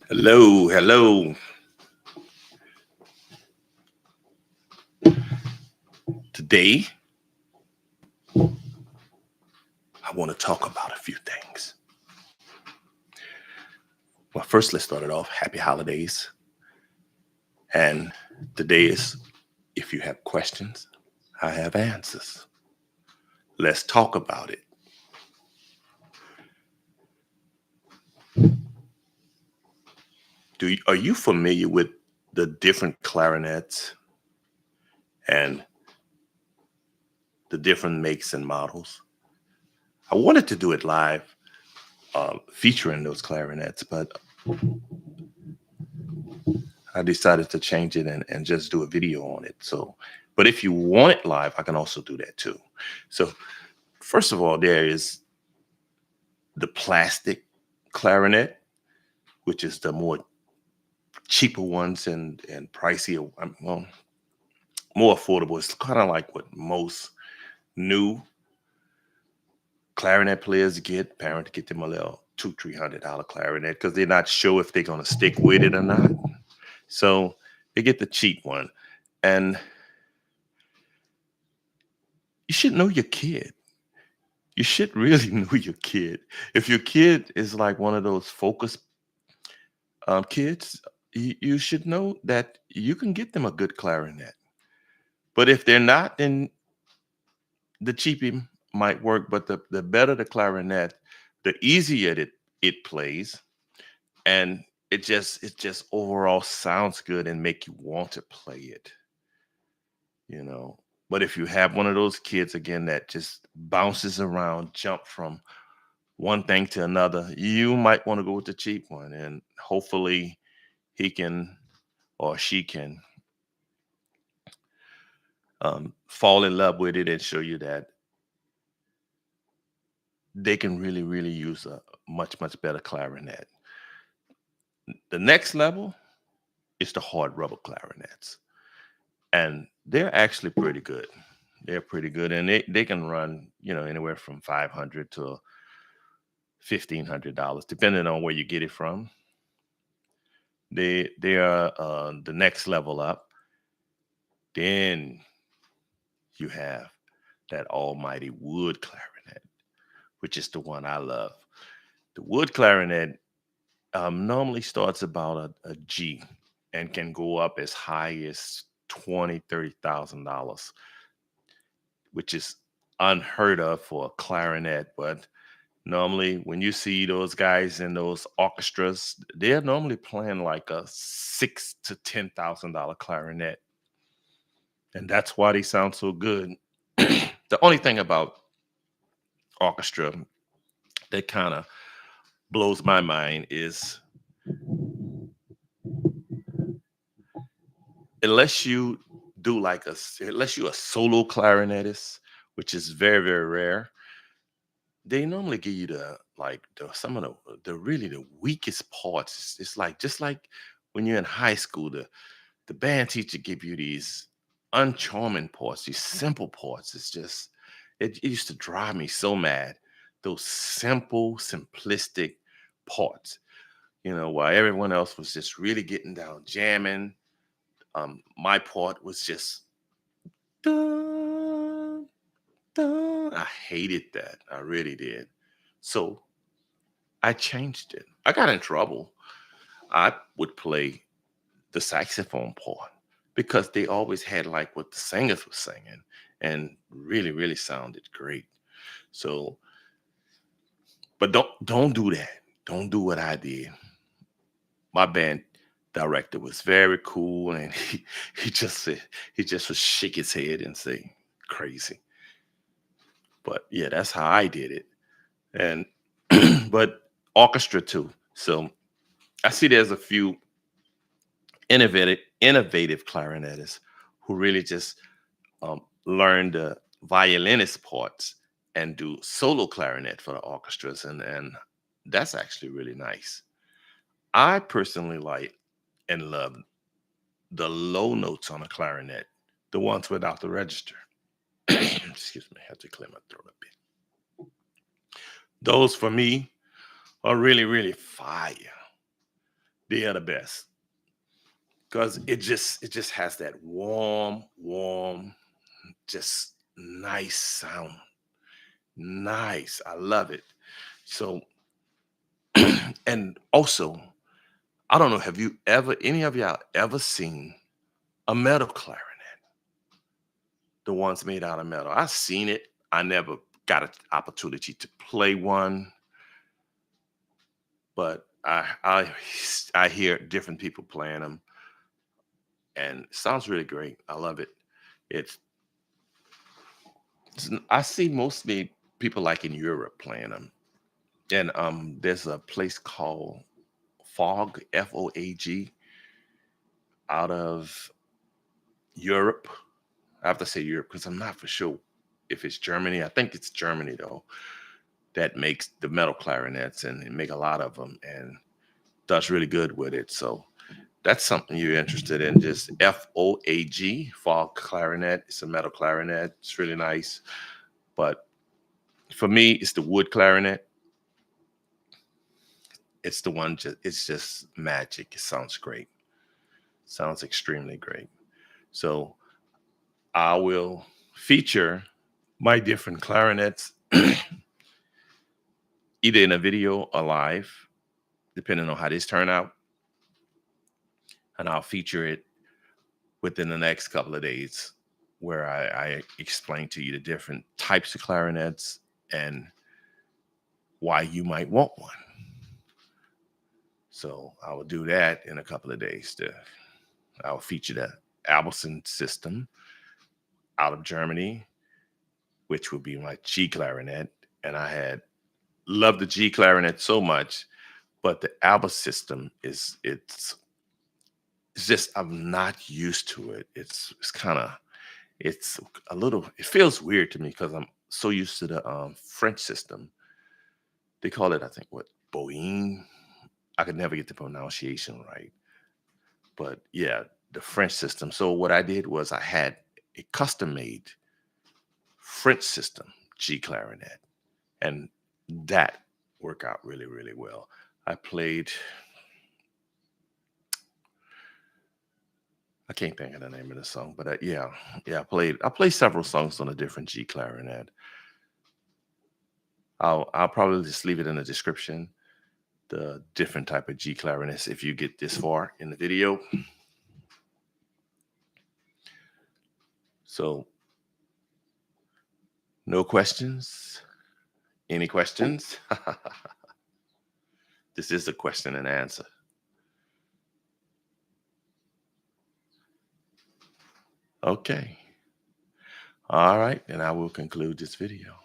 Hello, hello. Today, I want to talk about a few things. Well, first, let's start it off. Happy holidays. And today is, if you have questions, I have answers. Let's talk about it. Are you familiar with the different clarinets and the different makes and models? I wanted to do it live, featuring those clarinets, but I decided to change it and just do a video on it. So, but if you want it live, I can also do that too. So, first of all, there is the plastic clarinet, which is the more cheaper ones and pricier, well, more affordable. It's kind of like what most new clarinet players get. Parents get them a little $200-300 clarinet because they're not sure if they're going to stick with it or not. So they get the cheap one, and you should know your kid. You should really know your kid. If your kid is like one of those focus kids, you should know that you can get them a good clarinet. But if they're not, then the cheapie might work. But the better the clarinet, the easier it plays, and it just overall sounds good and make you want to play it. You know. But if you have one of those kids again that just bounces around, jump from one thing to another, you might want to go with the cheap one, and hopefully he can or she can fall in love with it and show you that they can really use a much better clarinet. The next level is the hard rubber clarinets, and they're actually pretty good. They're pretty good, and they can run anywhere from 500 to $1,500 depending on where you get it from. They are the next level up. Then you have that almighty wood clarinet, which is the one I love. The wood clarinet normally starts about a G and can go up as high as 20, $30,000, which is unheard of for a clarinet. But normally, when you see those guys in those orchestras, they're normally playing like a $6,000 to $10,000 clarinet, and that's why they sound so good. The only thing about orchestra that kind of blows my mind is unless you do like unless you're a solo clarinetist, which is very rare, they normally give you some of the really the weakest parts. It's like just like when you're in high school, the band teacher give you these uncharming parts, these simple parts. It's just it used to drive me so mad. Those simple, simplistic parts, while everyone else was just really getting down, jamming. My part was just dun, dun. I hated that. I really did. So I changed it. I got in trouble. I would play the saxophone part because they always had like what the singers were singing and really sounded great. So, but don't do that. Don't do what I did. My band director was very cool, and he just said he just would shake his head and say crazy. But yeah, that's how I did it. And but orchestra too. So I see there's a few innovative clarinetists who really just learn the violinist parts and do solo clarinet for the orchestras, and that's actually really nice. I personally like and love the low notes on a clarinet, the ones without the register. Excuse me, I have to clear my throat a bit. Those for me are really fire. They are the best because it just has that warm, just nice sound. Nice. I love it. So, and also, I don't know, have you ever, any of y'all ever seen a metal clarinet? The ones made out of metal. I've seen it. I never got an opportunity to play one, but I hear different people playing them, and it sounds really great. I love it. It's, I see mostly people like in Europe playing them, and there's a place called Fog, Fog, out of Europe. I have to say Europe because I'm not for sure if it's Germany. I think it's Germany though, that makes the metal clarinets and make a lot of them and does really good with it. So that's something you're interested in. Just FOAG, Fog Clarinet. It's a metal clarinet. It's really nice. But for me, it's the wood clarinet. It's the one, it's just magic. It sounds great. Sounds extremely great. So I will feature my different clarinets either in a video or live, depending on how this turn out. And I'll feature it within the next couple of days where I explain to you the different types of clarinets and why you might want one. So I will do that in a couple of days. I'll feature the Abelson system out of Germany, which would be my G clarinet. And I had loved the G clarinet so much, but the Abel system it's just I'm not used to it. It's kind of it's a little it feels weird to me because I'm so used to the French system. They call it, I think, what, Boeing. I could never get the pronunciation right, but yeah, the French system. So what I did was I had a custom made French system G clarinet, and that worked out really really well. I played. I can't think of the name of the song, but yeah, yeah, I played several songs on a different G clarinet. I'll probably just leave it in the description, the different type of G clarinets if you get this far in the video. So no questions? Any questions? This is a question and answer. Okay. All right, then I will conclude this video.